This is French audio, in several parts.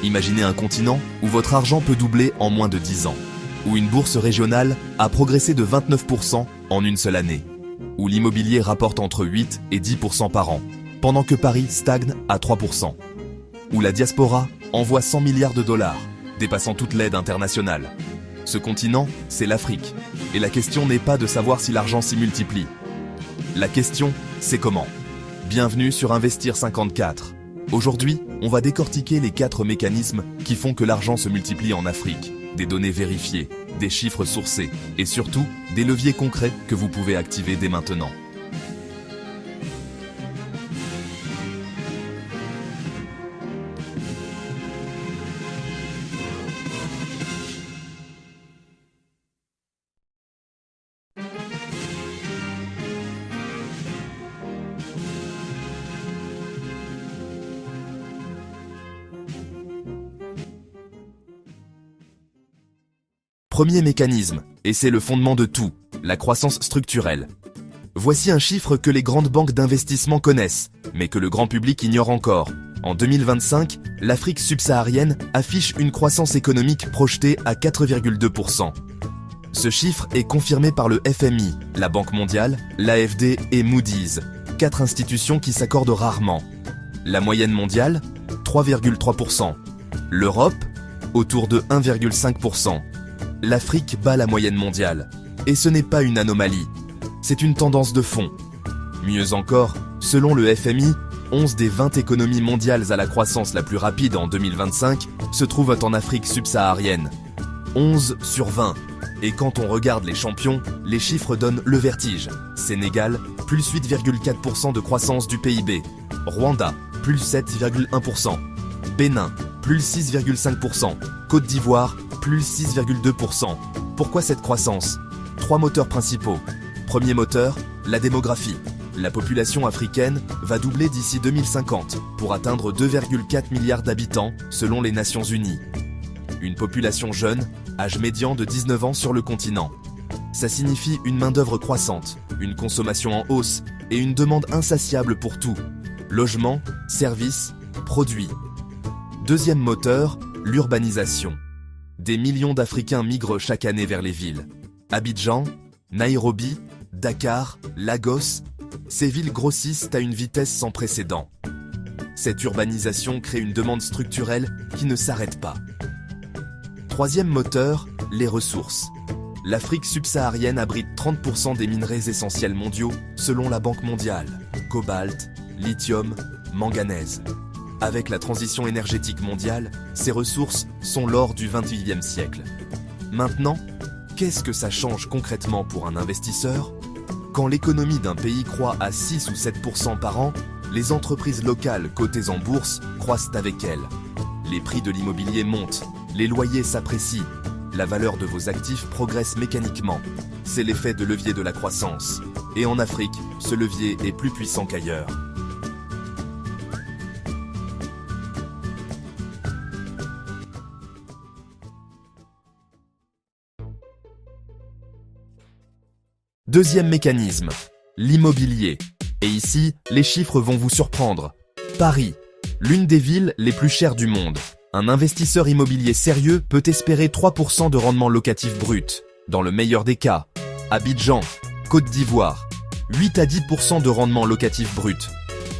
Imaginez un continent où votre argent peut doubler en moins de 10 ans, où une bourse régionale a progressé de 29% en une seule année, où l'immobilier rapporte entre 8 et 10% par an, pendant que Paris stagne à 3%, où la diaspora envoie 100 milliards de dollars, dépassant toute l'aide internationale. Ce continent, c'est l'Afrique. Et la question n'est pas de savoir si l'argent s'y multiplie. La question, c'est comment. Bienvenue sur Investir 54. Aujourd'hui, on va décortiquer les 4 mécanismes qui font que l'argent se multiplie en Afrique. Des données vérifiées, des chiffres sourcés et surtout, des leviers concrets que vous pouvez activer dès maintenant. Premier mécanisme, et c'est le fondement de tout, la croissance structurelle. Voici un chiffre que les grandes banques d'investissement connaissent, mais que le grand public ignore encore. En 2025, l'Afrique subsaharienne affiche une croissance économique projetée à 4,2%. Ce chiffre est confirmé par le FMI, la Banque mondiale, l'AFD et Moody's, 4 institutions qui s'accordent rarement. La moyenne mondiale, 3,3%. L'Europe, autour de 1,5%. L'Afrique bat la moyenne mondiale. Et ce n'est pas une anomalie, c'est une tendance de fond. Mieux encore, selon le FMI, 11 des 20 économies mondiales à la croissance la plus rapide en 2025 se trouvent en Afrique subsaharienne. 11 sur 20. Et quand on regarde les champions, les chiffres donnent le vertige. Sénégal, plus 8,4% de croissance du PIB. Rwanda, plus 7,1%. Bénin, plus 6,5%. Côte d'Ivoire, plus 6,2%. Pourquoi cette croissance? 3 moteurs principaux. Premier moteur, la démographie. La population africaine va doubler d'ici 2050 pour atteindre 2,4 milliards d'habitants selon les Nations Unies. Une population jeune, âge médian de 19 ans sur le continent. Ça signifie une main-d'œuvre croissante, une consommation en hausse et une demande insatiable pour tout. Logement, services, produits. Deuxième moteur, l'urbanisation. Des millions d'Africains migrent chaque année vers les villes. Abidjan, Nairobi, Dakar, Lagos, ces villes grossissent à une vitesse sans précédent. Cette urbanisation crée une demande structurelle qui ne s'arrête pas. Troisième moteur, les ressources. L'Afrique subsaharienne abrite 30% des minerais essentiels mondiaux selon la Banque mondiale. Cobalt, lithium, manganèse. Avec la transition énergétique mondiale, ces ressources sont l'or du XXIe siècle. Maintenant, qu'est-ce que ça change concrètement pour un investisseur? Quand l'économie d'un pays croît à 6 ou 7% par an, les entreprises locales cotées en bourse croissent avec elles. Les prix de l'immobilier montent, les loyers s'apprécient, la valeur de vos actifs progresse mécaniquement. C'est l'effet de levier de la croissance. Et en Afrique, ce levier est plus puissant qu'ailleurs. Deuxième mécanisme, l'immobilier. Et ici, les chiffres vont vous surprendre. Paris, l'une des villes les plus chères du monde. Un investisseur immobilier sérieux peut espérer 3% de rendement locatif brut. Dans le meilleur des cas, Abidjan, Côte d'Ivoire, 8 à 10% de rendement locatif brut.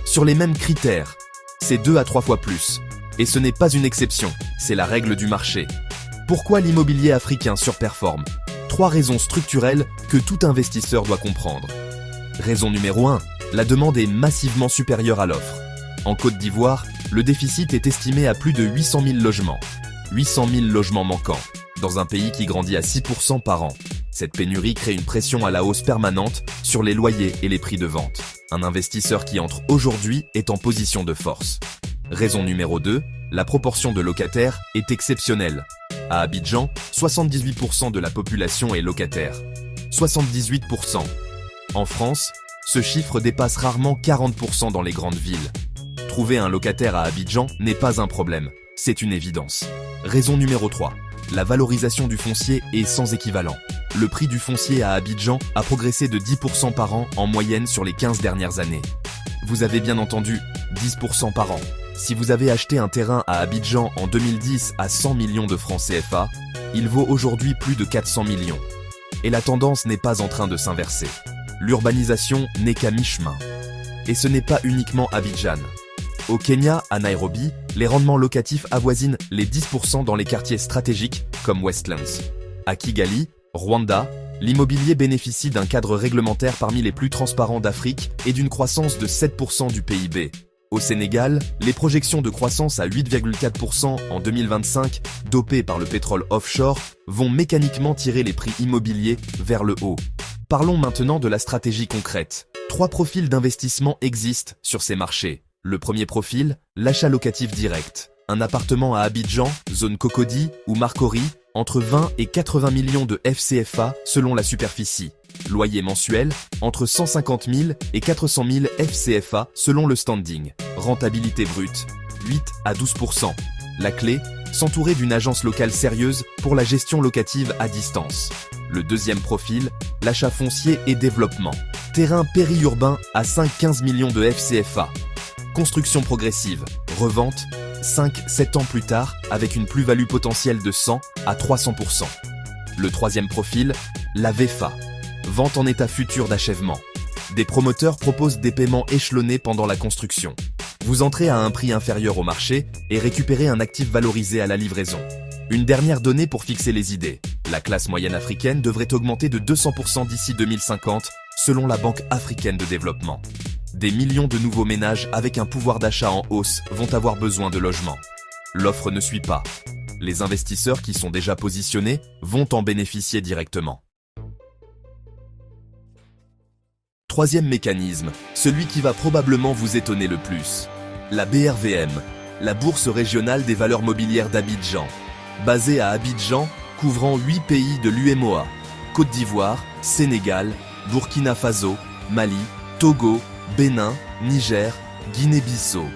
Sur les mêmes critères, c'est 2 à 3 fois plus. Et ce n'est pas une exception, c'est la règle du marché. Pourquoi l'immobilier africain surperforme? 3 raisons structurelles que tout investisseur doit comprendre. Raison numéro 1, la demande est massivement supérieure à l'offre. En Côte d'Ivoire, le déficit est estimé à plus de 800 000 logements. 800 000 logements manquants, dans un pays qui grandit à 6% par an. Cette pénurie crée une pression à la hausse permanente sur les loyers et les prix de vente. Un investisseur qui entre aujourd'hui est en position de force. Raison numéro 2, la proportion de locataires est exceptionnelle. À Abidjan, 78% de la population est locataire. 78%. En France, ce chiffre dépasse rarement 40% dans les grandes villes. Trouver un locataire à Abidjan n'est pas un problème, c'est une évidence. Raison numéro 3. La valorisation du foncier est sans équivalent. Le prix du foncier à Abidjan a progressé de 10% par an en moyenne sur les 15 dernières années. Vous avez bien entendu, 10% par an. Si vous avez acheté un terrain à Abidjan en 2010 à 100 millions de francs CFA, il vaut aujourd'hui plus de 400 millions. Et la tendance n'est pas en train de s'inverser. L'urbanisation n'est qu'à mi-chemin. Et ce n'est pas uniquement Abidjan. Au Kenya, à Nairobi, les rendements locatifs avoisinent les 10% dans les quartiers stratégiques comme Westlands. À Kigali, Rwanda, l'immobilier bénéficie d'un cadre réglementaire parmi les plus transparents d'Afrique et d'une croissance de 7% du PIB. Au Sénégal, les projections de croissance à 8,4% en 2025, dopées par le pétrole offshore, vont mécaniquement tirer les prix immobiliers vers le haut. Parlons maintenant de la stratégie concrète. 3 profils d'investissement existent sur ces marchés. Le premier profil, l'achat locatif direct. Un appartement à Abidjan, zone Cocody ou Marcory, entre 20 et 80 millions de FCFA selon la superficie. Loyer mensuel, entre 150 000 et 400 000 FCFA selon le standing. Rentabilité brute, 8 à 12%. La clé, s'entourer d'une agence locale sérieuse pour la gestion locative à distance. Le deuxième profil, l'achat foncier et développement. Terrain périurbain à 5-15 millions de FCFA. Construction progressive, revente, 5-7 ans plus tard avec une plus-value potentielle de 100 à 300%. Le troisième profil, la VFA. Vente en état futur d'achèvement. Des promoteurs proposent des paiements échelonnés pendant la construction. Vous entrez à un prix inférieur au marché et récupérez un actif valorisé à la livraison. Une dernière donnée pour fixer les idées. La classe moyenne africaine devrait augmenter de 200% d'ici 2050, selon la Banque africaine de développement. Des millions de nouveaux ménages avec un pouvoir d'achat en hausse vont avoir besoin de logements. L'offre ne suit pas. Les investisseurs qui sont déjà positionnés vont en bénéficier directement. Troisième mécanisme, celui qui va probablement vous étonner le plus. La BRVM, la Bourse régionale des valeurs mobilières d'Abidjan. Basée à Abidjan, couvrant 8 pays de l'UEMOA, Côte d'Ivoire, Sénégal, Burkina Faso, Mali, Togo, Bénin, Niger, Guinée-Bissau.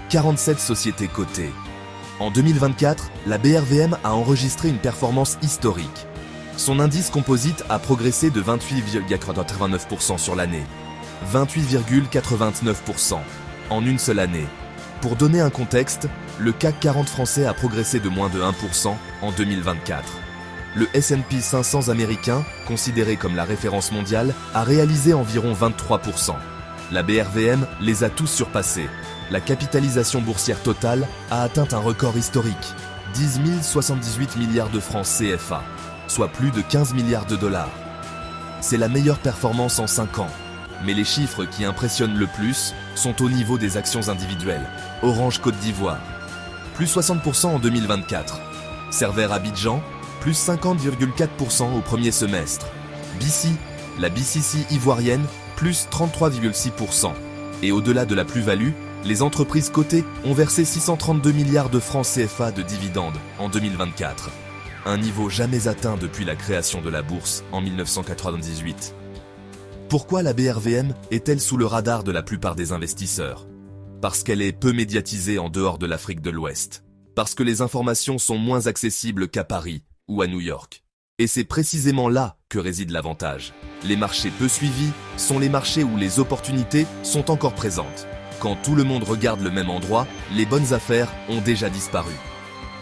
47 sociétés cotées. En 2024, la BRVM a enregistré une performance historique. Son indice composite a progressé de 28,89% sur l'année. 28,89% en une seule année. Pour donner un contexte, le CAC 40 français a progressé de moins de 1% en 2024. Le S&P 500 américain, considéré comme la référence mondiale, a réalisé environ 23%. La BRVM les a tous surpassés. La capitalisation boursière totale a atteint un record historique, 10 078 milliards de francs CFA, soit plus de 15 milliards de dollars. C'est la meilleure performance en 5 ans. Mais les chiffres qui impressionnent le plus sont au niveau des actions individuelles. Orange Côte d'Ivoire, plus 60% en 2024. Cervère Abidjan, plus 50,4% au premier semestre. BC, la BCC ivoirienne, plus 33,6%. Et au-delà de la plus-value, les entreprises cotées ont versé 632 milliards de francs CFA de dividendes en 2024. Un niveau jamais atteint depuis la création de la bourse en 1998. Pourquoi la BRVM est-elle sous le radar de la plupart des investisseurs? Parce qu'elle est peu médiatisée en dehors de l'Afrique de l'Ouest. Parce que les informations sont moins accessibles qu'à Paris ou à New York. Et c'est précisément là que réside l'avantage. Les marchés peu suivis sont les marchés où les opportunités sont encore présentes. Quand tout le monde regarde le même endroit, les bonnes affaires ont déjà disparu.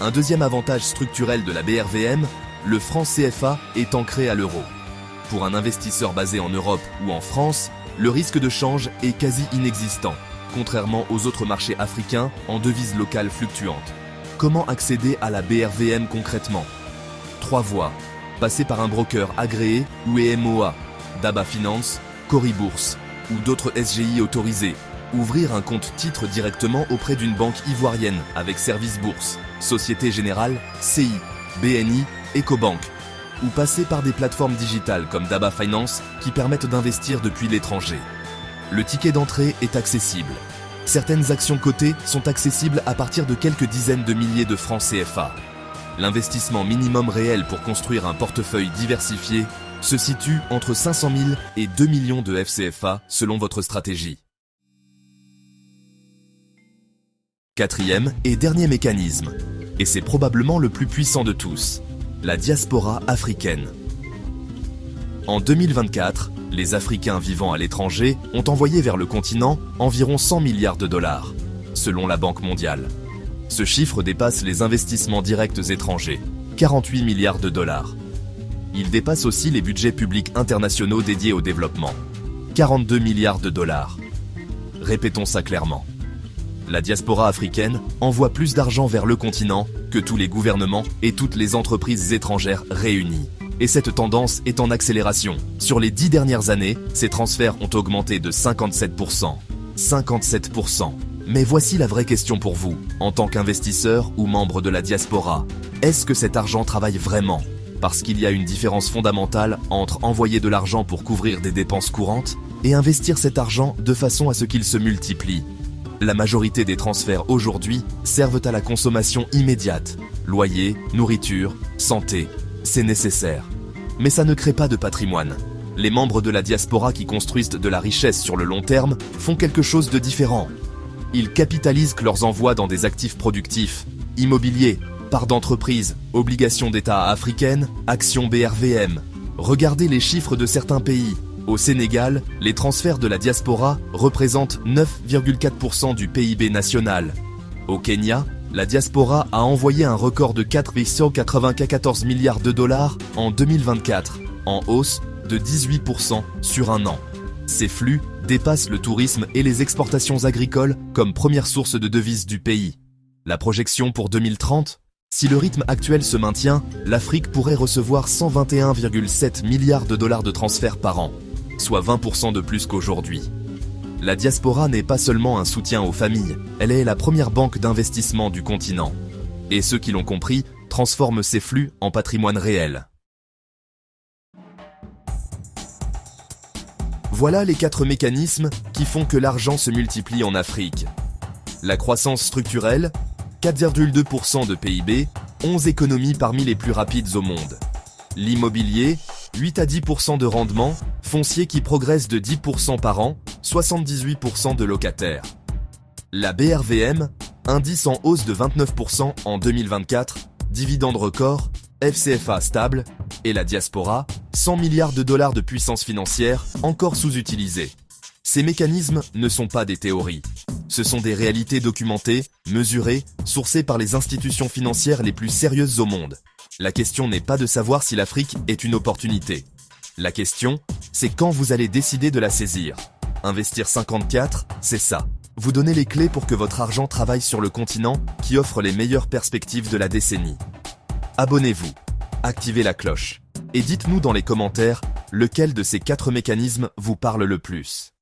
Un deuxième avantage structurel de la BRVM, le franc CFA est ancré à l'euro. Pour un investisseur basé en Europe ou en France, le risque de change est quasi inexistant, contrairement aux autres marchés africains en devises locales fluctuantes. Comment accéder à la BRVM concrètement? 3 voies. Passer par un broker agréé ou EMOA, Daba Finance, Coribourse ou d'autres SGI autorisés. Ouvrir un compte titre directement auprès d'une banque ivoirienne avec service bourse, Société Générale, CI, BNI, Ecobank. Ou passer par des plateformes digitales comme Daba Finance qui permettent d'investir depuis l'étranger. Le ticket d'entrée est accessible. Certaines actions cotées sont accessibles à partir de quelques dizaines de milliers de francs CFA. L'investissement minimum réel pour construire un portefeuille diversifié se situe entre 500 000 et 2 millions de FCFA selon votre stratégie. Quatrième et dernier mécanisme, et c'est probablement le plus puissant de tous, la diaspora africaine. En 2024, les Africains vivant à l'étranger ont envoyé vers le continent environ 100 milliards de dollars. selon la Banque mondiale. Ce chiffre dépasse les investissements directs étrangers, 48 milliards de dollars. Il dépasse aussi les budgets publics internationaux dédiés au développement, 42 milliards de dollars. Répétons ça clairement. La diaspora africaine envoie plus d'argent vers le continent que tous les gouvernements et toutes les entreprises étrangères réunies. Et cette tendance est en accélération. Sur les 10 dernières années, ces transferts ont augmenté de 57%. 57%. Mais voici la vraie question pour vous, en tant qu'investisseur ou membre de la diaspora. Est-ce que cet argent travaille vraiment ? Parce qu'il y a une différence fondamentale entre envoyer de l'argent pour couvrir des dépenses courantes et investir cet argent de façon à ce qu'il se multiplie. La majorité des transferts aujourd'hui servent à la consommation immédiate. Loyer, nourriture, santé. C'est nécessaire. Mais ça ne crée pas de patrimoine. Les membres de la diaspora qui construisent de la richesse sur le long terme font quelque chose de différent. Ils capitalisent leurs envois dans des actifs productifs, immobiliers, parts d'entreprises, obligations d'État africaines, actions BRVM. Regardez les chiffres de certains pays. Au Sénégal, les transferts de la diaspora représentent 9,4% du PIB national. Au Kenya, la diaspora a envoyé un record de 4,94 milliards de dollars en 2024, en hausse de 18% sur un an. Ces flux dépassent le tourisme et les exportations agricoles comme première source de devises du pays. La projection pour 2030, si le rythme actuel se maintient, l'Afrique pourrait recevoir 121,7 milliards de dollars de transferts par an, soit 20% de plus qu'aujourd'hui. La diaspora n'est pas seulement un soutien aux familles, elle est la première banque d'investissement du continent. Et ceux qui l'ont compris transforment ces flux en patrimoine réel. Voilà les 4 mécanismes qui font que l'argent se multiplie en Afrique. La croissance structurelle, 4,2% de PIB, 11 économies parmi les plus rapides au monde. L'immobilier, 8 à 10% de rendement, foncier qui progresse de 10% par an, 78% de locataires. La BRVM, indice en hausse de 29% en 2024, dividende record, FCFA stable, et la diaspora, 100 milliards de dollars de puissance financière encore sous-utilisés. Ces mécanismes ne sont pas des théories. Ce sont des réalités documentées, mesurées, sourcées par les institutions financières les plus sérieuses au monde. La question n'est pas de savoir si l'Afrique est une opportunité. La question, c'est quand vous allez décider de la saisir. Investir 54, c'est ça. Vous donnez les clés pour que votre argent travaille sur le continent qui offre les meilleures perspectives de la décennie. Abonnez-vous, activez la cloche et dites-nous dans les commentaires lequel de ces 4 mécanismes vous parle le plus.